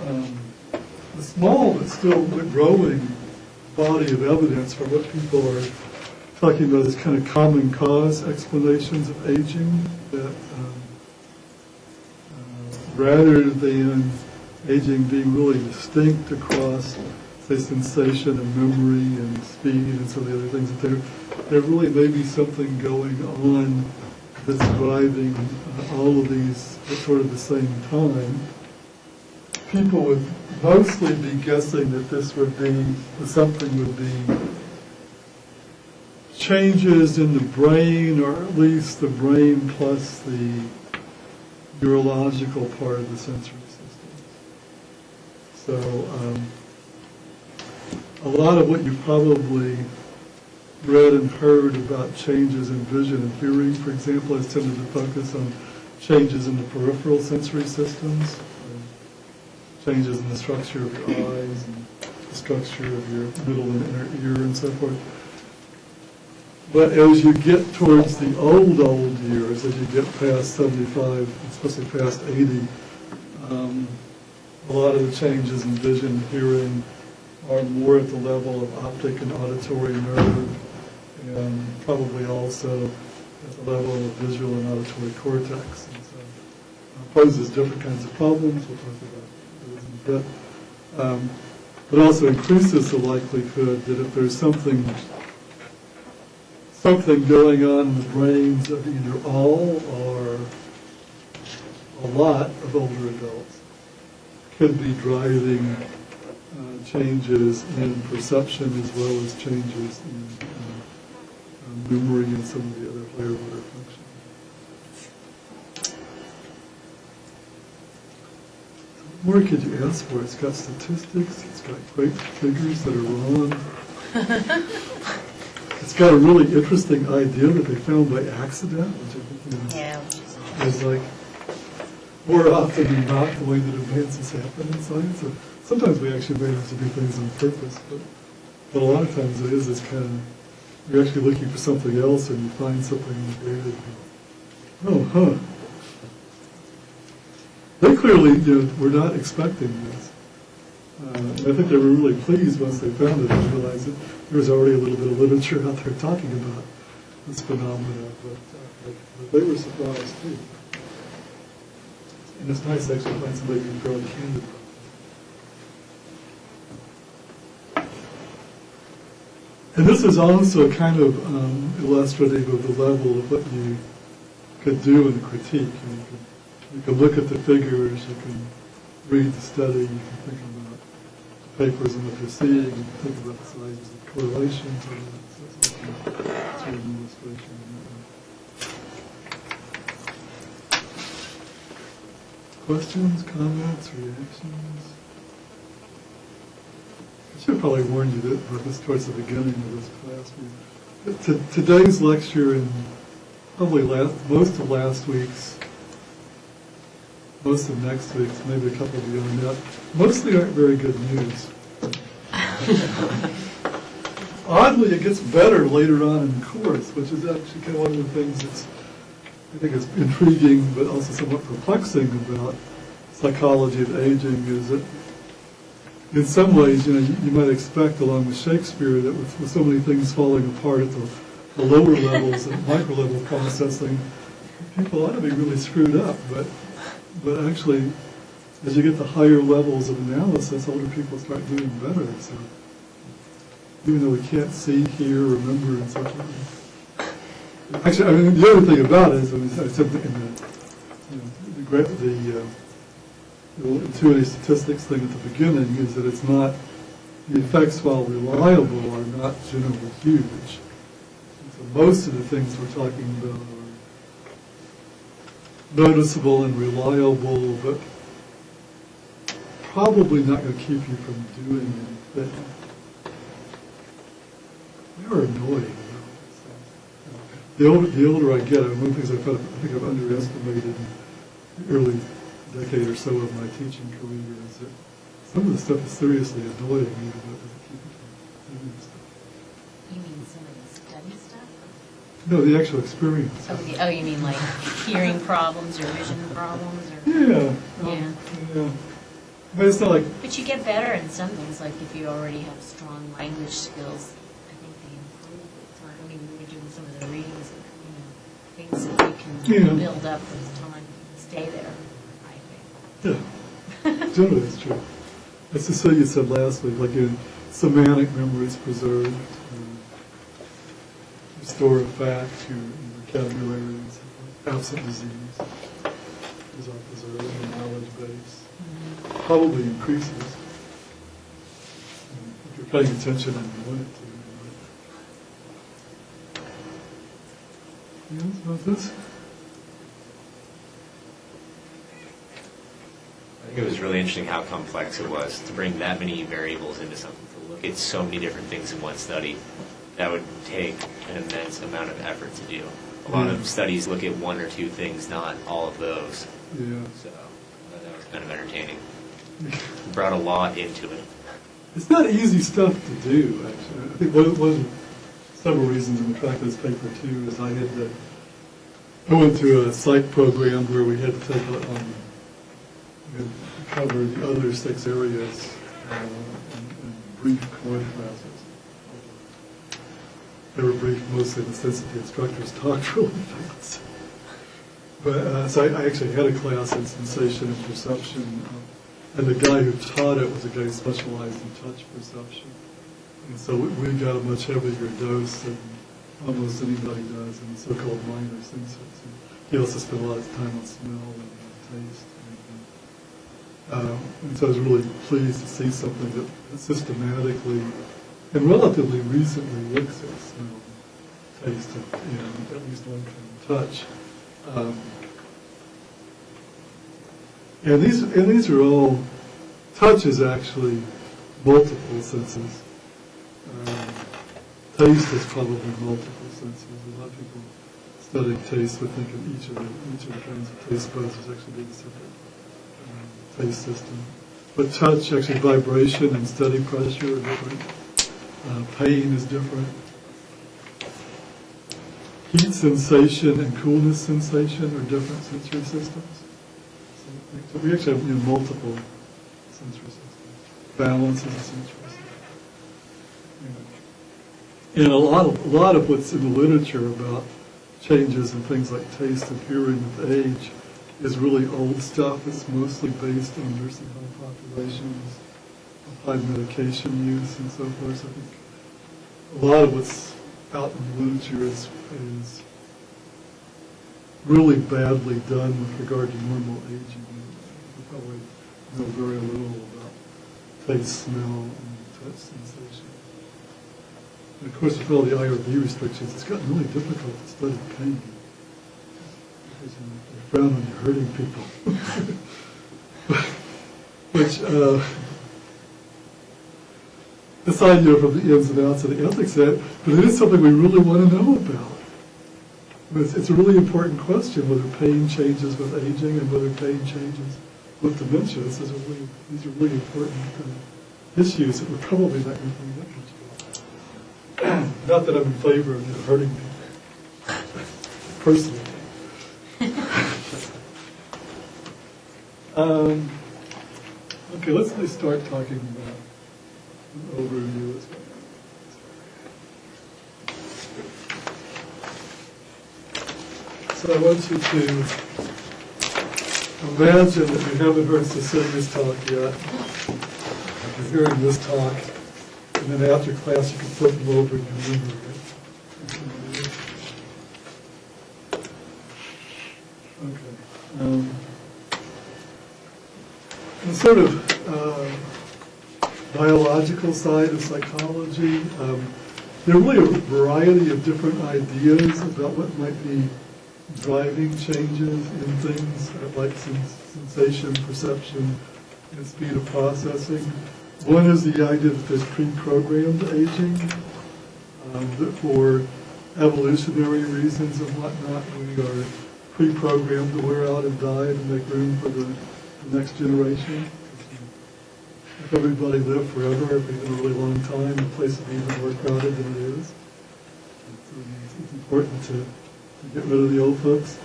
a small but still growing body of evidence for what people are talking about as kind of common cause explanations of aging, that rather than aging being really distinct across, say, sensation and memory and speed and some of the other things, that there really may be something going on that's driving all of these at sort of the same time. People would mostly be guessing that this would be, that something would be changes in the brain, or at least the brain plus the neurological part of the sensory system. So a lot of what you probably read and heard about changes in vision and hearing, for example, has tended to focus on changes in the peripheral sensory systems, changes in the structure of your eyes and the structure of your middle and inner ear and so forth. But as you get towards the old years, as you get past 75, especially past 80, a lot of the changes in vision and hearing are more at the level of optic and auditory nerve, and probably also at the level of visual and auditory cortex. And so it poses different kinds of problems. We'll talk about those in a bit. But also increases the likelihood that if there's something going on in the brains of either all or a lot of older adults, could be driving changes in perception as well as changes in memory and some of the other higher order functions. What more could you ask for? It's got statistics, it's got great figures that are wrong. It's got a really interesting idea that they found by accident, which I think is like more often than not the way that advances happen in science. So sometimes we actually manage to do things on purpose, but a lot of times it is this kind of, you're actually looking for something else and you find something in the data and go, They clearly were not expecting this. I think they were really pleased once they found it and realized that there was already a little bit of literature out there talking about this phenomena, but they were surprised too. And it's nice to actually find somebody who can fairly candid about it. And this is also kind of illustrative of the level of what you could do in a critique. You can look at the figures, you can read the study, you can think about papers and what you're seeing, you can think about the sizes of correlations, and that's sort of an illustration. Questions, comments, reactions? I should probably warn you that about this towards the beginning of this class. Today's lecture and probably most of last week's, most of next week's, maybe a couple beyond that, mostly aren't very good news. Oddly, it gets better later on in the course, which is actually kind of one of the things that's, I think it's intriguing but also somewhat perplexing about psychology of aging, is that in some ways, you might expect along with Shakespeare that with so many things falling apart at the lower levels, at micro level processing, people ought to be really screwed up. But actually, as you get to higher levels of analysis, older people start doing better. So even though we can't see, hear, remember, and so forth. Actually, I mean, the other thing about it is, I said in the intuitive statistics thing at the beginning, is that it's not, the effects, while reliable, are not generally huge. And so most of the things we're talking about are noticeable and reliable, but probably not going to keep you from doing anything. They are annoying. The older I get, one of the things I think I've underestimated in the early decade or so of my teaching career is that some of the stuff is seriously annoying, even though it doesn't keep you from doing stuff. You mean some of the study stuff? No, the actual experience. Oh, you mean like hearing problems or vision problems? Or? Yeah. Yeah. But it's not like, But you get better in some things, like if you already have strong language skills, I think they improve with time. I mean, we were doing some of the readings, things that you can build up with time, stay there, I think. yeah, generally it's true. It's just what you said last week, like your semantic memory is preserved, restore of fact, your vocabulary, absent disease is all preserved, your knowledge base probably increases. If you're paying attention and you want it to. Yes, about this? I think it was really interesting how complex it was to bring that many variables into something, to look at so many different things in one study. That would take an immense amount of effort to do. A lot of studies look at one or two things, not all of those. Yeah. So that was kind of entertaining. Brought a lot into it. It's not easy stuff to do, actually. I think one of several reasons I'm attracted to this paper, too, is I went through a psych program where we had to take cover the other 6 areas in brief core classes. They were brief mostly in the sense that the instructors talked really fast. But so I actually had a class in sensation and perception, and the guy who taught it was a guy who specialized in touch perception. And so we got a much heavier dose than almost anybody does in the so-called minor senses. And he also spent a lot of time on smell and taste. And so I was really pleased to see something that systematically and relatively recently looks at smell, taste, and at least one kind of touch. And these are all, touch is actually multiple senses. Taste is probably multiple senses. A lot of people studying taste would think of each of the kinds of taste buds as actually being separate taste system. But touch, actually vibration and steady pressure are different. Pain is different. Heat sensation and coolness sensation are different sensory systems. So we actually have multiple sensory systems. Balance is a sensory system. And a lot of what's in the literature about changes in things like taste and hearing with age is really old stuff. It's mostly based on nursing home populations, applied medication use, and so forth. So I think a lot of what's out in the literature is really badly done with regard to normal aging. We probably know very little about taste, smell, and touch sensation. And of course, with all the IRB restrictions, it's gotten really difficult to study pain. Because you frown when you're hurting people. Which, aside from the ins and outs of the ethics of it, but it is something we really want to know about. It's a really important question whether pain changes with aging and whether pain changes with dementia. These are really important issues that we're probably not going to find out much about. Not that I'm in favor of hurting people, personally. Okay, let's start talking about an overview. So I want you to imagine that you haven't heard Cecilia's talk yet. You're hearing this talk, and then after class you can flip them over and remember it. Okay. The sort of biological side of psychology, there are really a variety of different ideas about what might be driving changes in things like sensation, perception, and speed of processing. One is the idea that there's pre-programmed aging, that for evolutionary reasons and whatnot, we are pre-programmed to wear out and die to make room for the next generation. If everybody lived forever, it'd be a really long time, the place would be even more crowded than it is. It's important to get rid of the old folks.